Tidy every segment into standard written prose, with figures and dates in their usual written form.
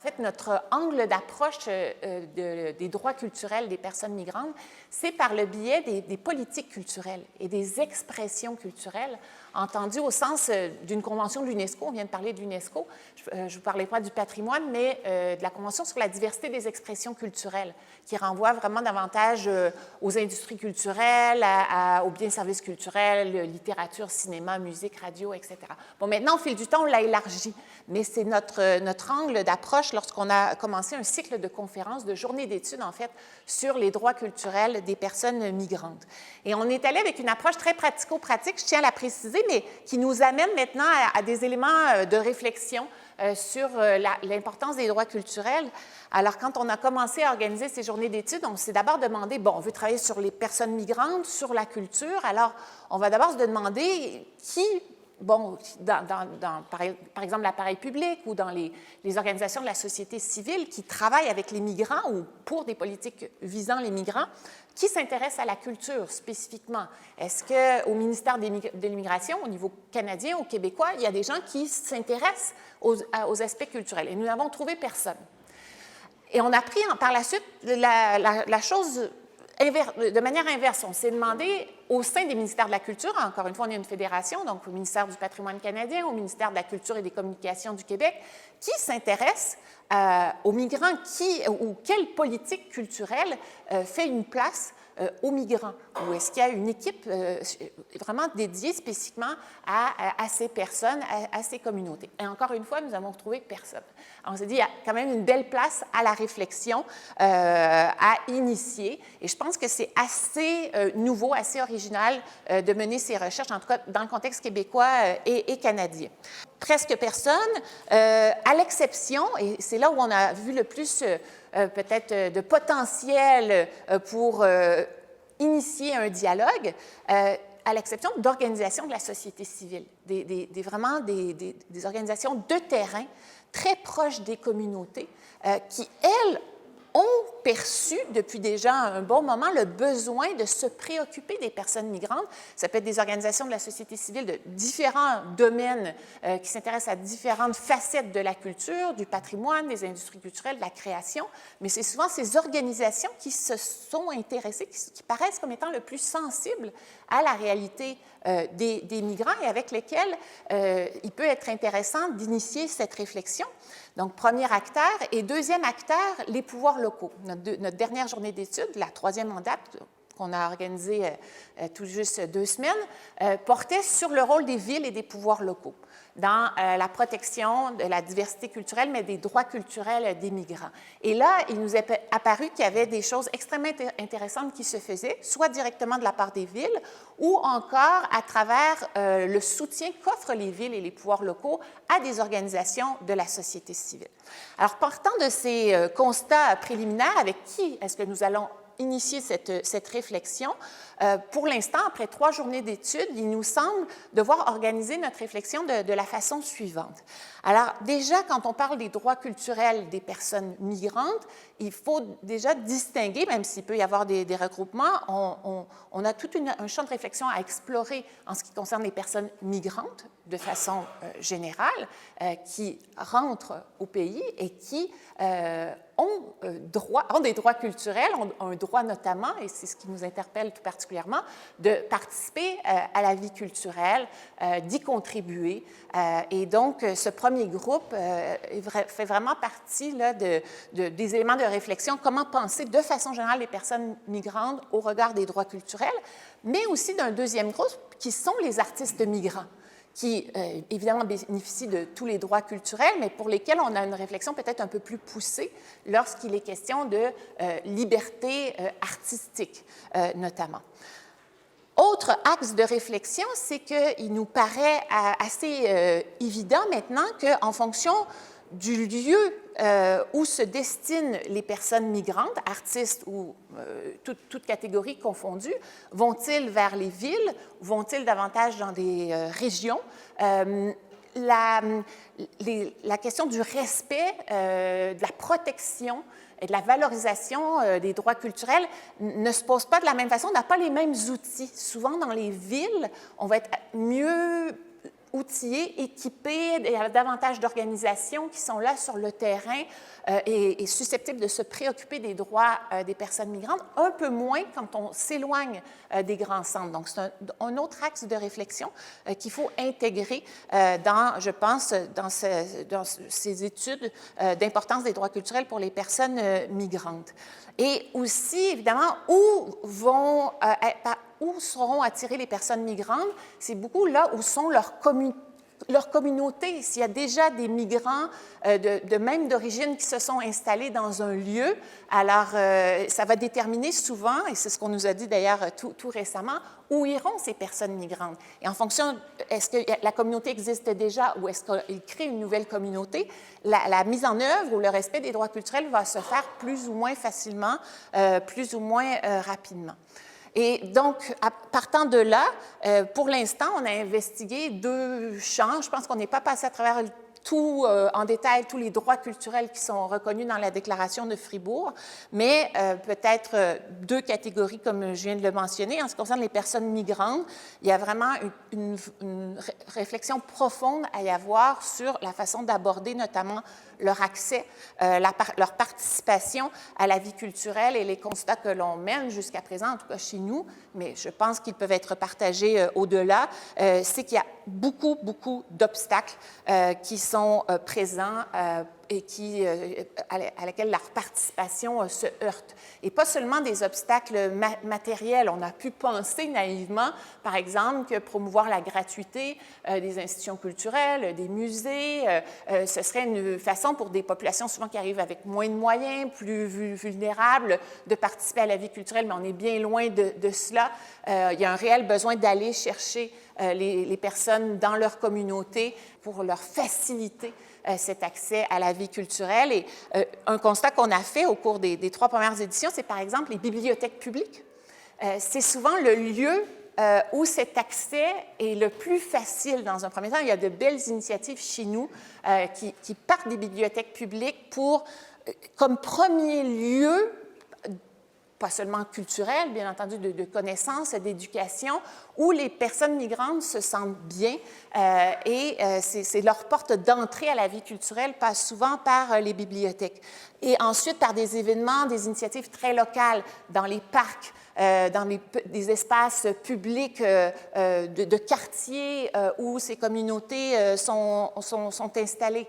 En fait, notre angle d'approche des droits culturels des personnes migrantes, c'est par le biais des politiques culturelles et des expressions culturelles, entendues au sens d'une convention de l'UNESCO. On vient de parler de l'UNESCO. Je ne vous parlais pas du patrimoine, mais de la Convention sur la diversité des expressions culturelles, qui renvoie vraiment davantage aux industries culturelles, aux biens et services culturels, littérature, cinéma, musique, radio, etc. Bon, maintenant, au fil du temps, on l'a élargi, mais c'est notre angle d'approche lorsqu'on a commencé un cycle de conférences, de journées d'études, en fait, sur les droits culturels des personnes migrantes. Et on est allé avec une approche très pratico-pratique, je tiens à la préciser, mais qui nous amène maintenant à des éléments de réflexion sur l'importance des droits culturels. Alors, quand on a commencé à organiser ces journées d'études, on s'est d'abord demandé, bon, on veut travailler sur les personnes migrantes, sur la culture, alors on va d'abord se demander qui, bon, par exemple l'appareil public ou dans les organisations de la société civile qui travaillent avec les migrants ou pour des politiques visant les migrants, qui s'intéresse à la culture spécifiquement? Est-ce qu'au ministère de l'Immigration, au niveau canadien ou québécois, il y a des gens qui s'intéressent aux aspects culturels? Et nous n'avons trouvé personne. Et on a pris par la suite la chose de manière inverse. On s'est demandé au sein des ministères de la Culture, encore une fois, on est une fédération, donc au ministère du Patrimoine canadien, au ministère de la Culture et des Communications du Québec, qui s'intéresse aux migrants, ou quelle politique culturelle fait une place aux migrants? Ou est-ce qu'il y a une équipe vraiment dédiée spécifiquement à ces personnes, à ces communautés? Et encore une fois, nous avons retrouvé personne. On s'est dit, il y a quand même une belle place à la réflexion, à initier. Et je pense que c'est assez nouveau, assez original de mener ces recherches, en tout cas dans le contexte québécois et canadien. Presque personne, à l'exception, et c'est là où on a vu le plus peut-être de potentiel pour initier un dialogue, à l'exception d'organisations de la société civile, vraiment des organisations de terrain très proches des communautés qui, elles, ont perçu depuis déjà un bon moment le besoin de se préoccuper des personnes migrantes. Ça peut être des organisations de la société civile de différents domaines qui s'intéressent à différentes facettes de la culture, du patrimoine, des industries culturelles, de la création, mais c'est souvent ces organisations qui se sont intéressées, qui paraissent comme étant le plus sensibles à la réalité des migrants et avec lesquels il peut être intéressant d'initier cette réflexion. Donc, premier acteur. Et deuxième acteur, les pouvoirs locaux. Notre dernière journée d'études, la troisième en date, qu'on a organisée tout juste 2 semaines, portait sur le rôle des villes et des pouvoirs locaux dans la protection de la diversité culturelle, mais des droits culturels des migrants. Et là, il nous est apparu qu'il y avait des choses extrêmement intéressantes qui se faisaient, soit directement de la part des villes, ou encore à travers le soutien qu'offrent les villes et les pouvoirs locaux à des organisations de la société civile. Alors, partant de ces constats préliminaires, avec qui est-ce que nous allons initier cette réflexion? Pour l'instant, après 3 journées d'études, il nous semble devoir organiser notre réflexion de la façon suivante. Alors, déjà, quand on parle des droits culturels des personnes migrantes, il faut déjà distinguer, même s'il peut y avoir des regroupements, on a tout un champ de réflexion à explorer en ce qui concerne les personnes migrantes de façon générale, qui rentrent au pays et qui ont des droits culturels, ont un droit notamment, et c'est ce qui nous interpelle tout particulièrement, de participer à la vie culturelle, d'y contribuer. Et donc, ce premier groupe fait vraiment partie là, des éléments de réflexion, comment penser de façon générale les personnes migrantes au regard des droits culturels, mais aussi d'un deuxième groupe qui sont les artistes migrants, qui, évidemment, bénéficient de tous les droits culturels, mais pour lesquels on a une réflexion peut-être un peu plus poussée lorsqu'il est question de liberté artistique, notamment. Autre axe de réflexion, c'est qu'il nous paraît assez évident maintenant qu'en fonction du lieu où se destinent les personnes migrantes, artistes ou toutes catégories confondues, vont-ils vers les villes, vont-ils davantage dans des régions? La question du respect, de la protection et de la valorisation des droits culturels ne se pose pas de la même façon, on n'a pas les mêmes outils. Souvent, dans les villes, on va être mieux outillés, équipés, il y a davantage d'organisations qui sont là sur le terrain et susceptibles de se préoccuper des droits des personnes migrantes, un peu moins quand on s'éloigne des grands centres. Donc, c'est un autre axe de réflexion qu'il faut intégrer je pense, dans ces études d'importance des droits culturels pour les personnes migrantes. Et aussi, évidemment, où seront attirées les personnes migrantes? C'est beaucoup là où sont leurs communautés. S'il y a déjà des migrants même d'origine qui se sont installés dans un lieu, alors ça va déterminer souvent, et c'est ce qu'on nous a dit d'ailleurs tout récemment, où iront ces personnes migrantes. Et en fonction, est-ce que la communauté existe déjà ou est-ce qu'ils créent une nouvelle communauté, la mise en œuvre ou le respect des droits culturels va se faire plus ou moins facilement, plus ou moins rapidement. Et donc, partant de là, pour l'instant, on a investigué 2 champs. Je pense qu'on n'est pas passé à travers tout en détail, tous les droits culturels qui sont reconnus dans la Déclaration de Fribourg, mais peut-être 2 catégories, comme je viens de le mentionner. En ce qui concerne les personnes migrantes, il y a vraiment une réflexion profonde à y avoir sur la façon d'aborder notamment leur accès, leur participation à la vie culturelle et les constats que l'on mène jusqu'à présent, en tout cas chez nous, mais je pense qu'ils peuvent être partagés au-delà, c'est qu'il y a beaucoup d'obstacles qui sont présents et à laquelle leur participation se heurte. Et pas seulement des obstacles matériels. On a pu penser naïvement, par exemple, que promouvoir la gratuité des institutions culturelles, des musées, ce serait une façon pour des populations souvent qui arrivent avec moins de moyens, plus vulnérables, de participer à la vie culturelle, mais on est bien loin de cela. Il y a un réel besoin d'aller chercher les personnes dans leur communauté pour leur faciliter cet accès à la vie culturelle. Et un constat qu'on a fait au cours des 3 premières éditions, c'est par exemple les bibliothèques publiques. C'est souvent le lieu où cet accès est le plus facile dans un premier temps. Il y a de belles initiatives chez nous qui partent des bibliothèques publiques comme premier lieu, pas seulement culturel, bien entendu, de connaissances, d'éducation, où les personnes migrantes se sentent bien c'est leur porte d'entrée à la vie culturelle passe souvent par les bibliothèques. Et ensuite, par des événements, des initiatives très locales dans les parcs, dans des espaces publics de quartiers où ces communautés sont installées.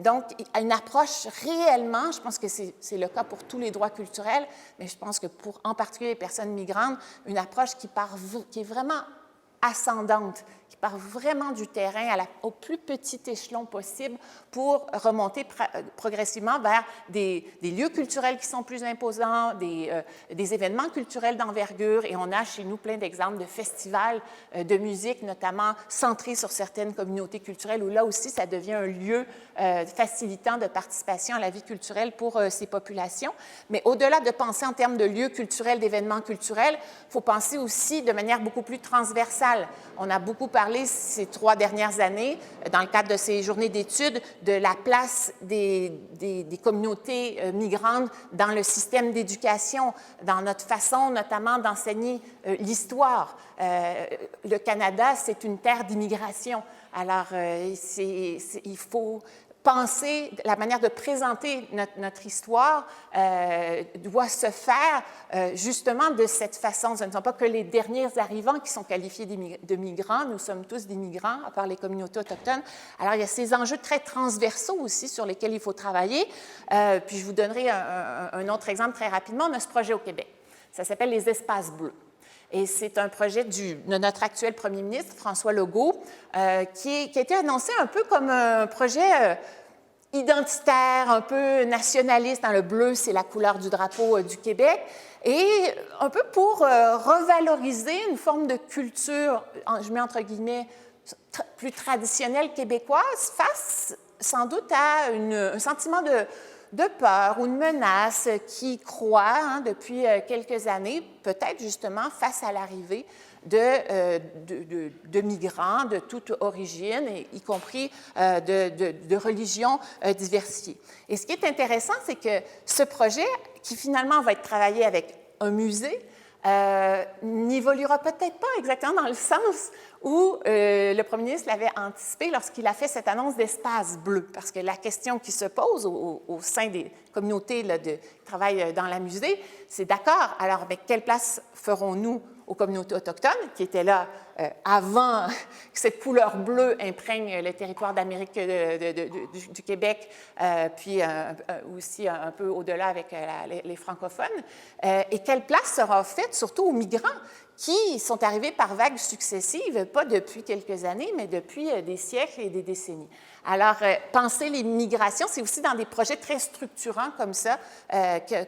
Donc, une approche réellement, je pense que c'est le cas pour tous les droits culturels, mais je pense que pour en particulier les personnes migrantes, une approche qui est vraiment ascendante, qui part vraiment du terrain au plus petit échelon possible pour remonter progressivement vers des lieux culturels qui sont plus imposants, des événements culturels d'envergure. Et on a chez nous plein d'exemples de festivals de musique, notamment centrés sur certaines communautés culturelles, où là aussi, ça devient un lieu facilitant de participation à la vie culturelle pour ces populations. Mais au-delà de penser en termes de lieux culturels, d'événements culturels, il faut penser aussi de manière beaucoup plus transversale. On a beaucoup parlé ces 3 dernières années, dans le cadre de ces journées d'études, de la place des communautés migrantes dans le système d'éducation, dans notre façon notamment d'enseigner l'histoire. Le Canada, c'est une terre d'immigration. Alors, il faut penser, la manière de présenter notre histoire doit se faire justement de cette façon. Ce ne sont pas que les derniers arrivants qui sont qualifiés de migrants, nous sommes tous des migrants, à part les communautés autochtones. Alors, il y a ces enjeux très transversaux aussi sur lesquels il faut travailler. Puis, je vous donnerai un autre exemple très rapidement. On a ce projet au Québec. Ça s'appelle les Espaces bleus. Et c'est un projet de notre actuel premier ministre, François Legault, qui a été annoncé un peu comme un projet identitaire, un peu nationaliste. Dans le bleu, c'est la couleur du drapeau du Québec. Et un peu pour revaloriser une forme de culture, je mets entre guillemets, plus traditionnelle québécoise, face sans doute à un sentiment de peur ou de menace qui croît depuis quelques années, peut-être justement face à l'arrivée de migrants de toute origine, y compris de religions diversifiées. Et ce qui est intéressant, c'est que ce projet, qui finalement va être travaillé avec un musée, n'évoluera peut-être pas exactement dans le sens où le premier ministre l'avait anticipé lorsqu'il a fait cette annonce d'espace bleu. Parce que la question qui se pose au sein des communautés là, qui travaillent dans la musée, c'est d'accord, alors mais quelle place ferons-nous aux communautés autochtones qui étaient là avant que cette couleur bleue imprègne le territoire d'Amérique du Québec, puis aussi un peu au-delà avec les francophones. Et quelle place sera faite surtout aux migrants qui sont arrivés par vagues successives, pas depuis quelques années, mais depuis des siècles et des décennies. Alors, penser les migrations, c'est aussi dans des projets très structurants comme ça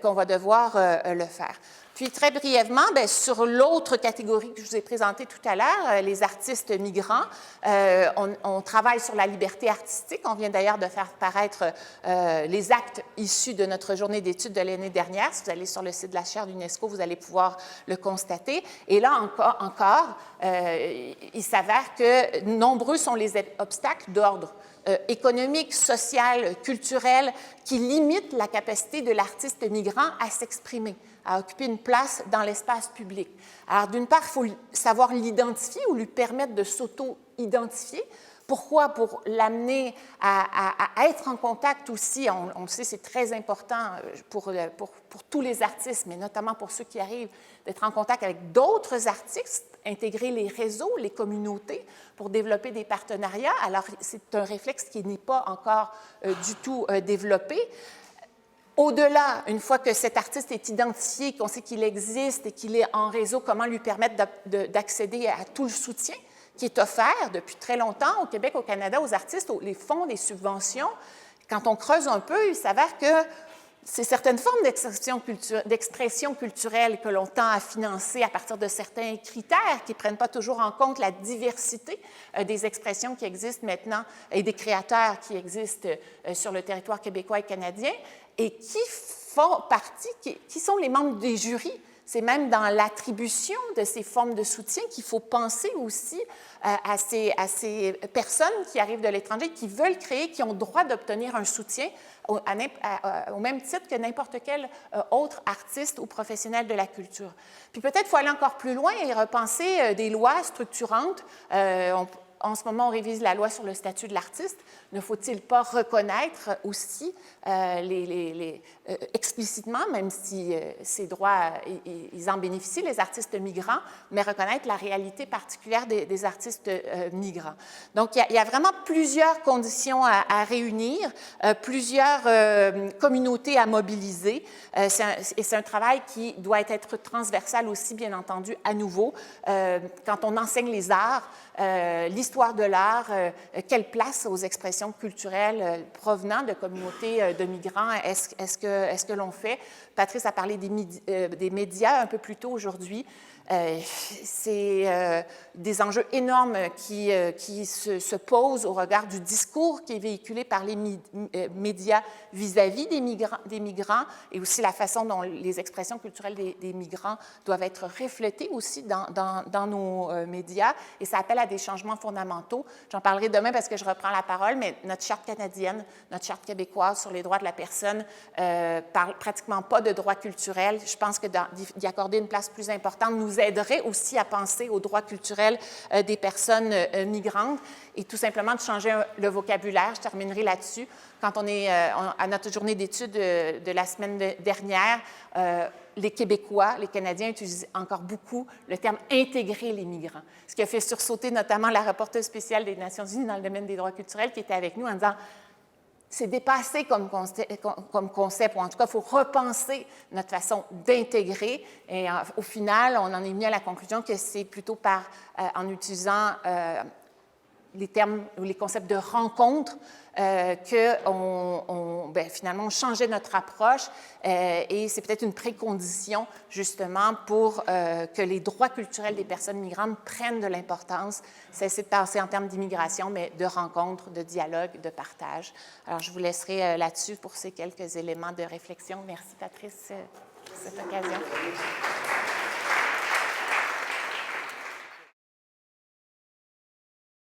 qu'on va devoir le faire. Puis, très brièvement, bien, sur l'autre catégorie que je vous ai présentée tout à l'heure, les artistes migrants, on travaille sur la liberté artistique. On vient d'ailleurs de faire paraître les actes issus de notre journée d'études de l'année dernière. Si vous allez sur le site de la chaire d'UNESCO, vous allez pouvoir le constater. Et là encore il s'avère que nombreux sont les obstacles d'ordre économique, social, culturel, qui limitent la capacité de l'artiste migrant à s'exprimer, à occuper une place dans l'espace public. Alors, d'une part, il faut savoir l'identifier ou lui permettre de s'auto-identifier. Pourquoi? Pour l'amener à être en contact aussi, on le sait, c'est très important pour tous les artistes, mais notamment pour ceux qui arrivent, d'être en contact avec d'autres artistes, intégrer les réseaux, les communautés pour développer des partenariats. Alors, c'est un réflexe qui n'est pas encore du tout développé. Au-delà, une fois que cet artiste est identifié, qu'on sait qu'il existe et qu'il est en réseau, comment lui permettre d'accéder à tout le soutien qui est offert depuis très longtemps au Québec, au Canada, aux artistes, les fonds, les subventions. Quand on creuse un peu, il s'avère que c'est certaines formes d'expression culturelle que l'on tend à financer à partir de certains critères qui ne prennent pas toujours en compte la diversité des expressions qui existent maintenant et des créateurs qui existent sur le territoire québécois et canadien et qui font partie, qui sont les membres des jurys. C'est même dans l'attribution de ces formes de soutien qu'il faut penser aussi à ces personnes qui arrivent de l'étranger, qui veulent créer, qui ont droit d'obtenir un soutien au même titre que n'importe quel autre artiste ou professionnel de la culture. Puis peut-être faut aller encore plus loin et repenser des lois structurantes. En ce moment, on révise la loi sur le statut de l'artiste. Ne faut-il pas reconnaître aussi explicitement, même si ces droits, ils en bénéficient, les artistes migrants, mais reconnaître la réalité particulière des artistes migrants. Donc, il y a vraiment plusieurs conditions à réunir, plusieurs communautés à mobiliser. Et c'est un travail qui doit être transversal aussi, bien entendu, à nouveau. Quand on enseigne les arts, l'histoire de l'art, quelle place aux expressions culturelles provenant de communautés de migrants est-ce que l'on fait? Patrice a parlé des médias un peu plus tôt aujourd'hui. C'est des enjeux énormes qui se posent au regard du discours qui est véhiculé par les médias vis-à-vis des migrants et aussi la façon dont les expressions culturelles des migrants doivent être reflétées aussi dans nos médias. Et ça appelle à des changements fondamentaux. J'en parlerai demain parce que je reprends la parole, mais notre charte canadienne, notre charte québécoise sur les droits de la personne parle pratiquement pas de droits culturels. Je pense que d'y accorder une place plus importante nous aiderait aussi à penser aux droits culturels des personnes migrantes et tout simplement de changer le vocabulaire. Je terminerai là-dessus. Quand on est à notre journée d'études de la semaine dernière, les Québécois, les Canadiens utilisent encore beaucoup le terme « intégrer les migrants », ce qui a fait sursauter notamment la rapporteure spéciale des Nations unies dans le domaine des droits culturels qui était avec nous en disant c'est dépassé comme concept, ou en tout cas, il faut repenser notre façon d'intégrer. Et au final, on en est venu à la conclusion que c'est plutôt en utilisant les termes ou les concepts de rencontre qu'on finalement, on changeait notre approche et c'est peut-être une précondition justement pour que les droits culturels des personnes migrantes prennent de l'importance. Cesser de penser en termes d'immigration, mais de rencontre, de dialogue, de partage. Alors, je vous laisserai là-dessus pour ces quelques éléments de réflexion. Merci, Patrice, pour cette occasion.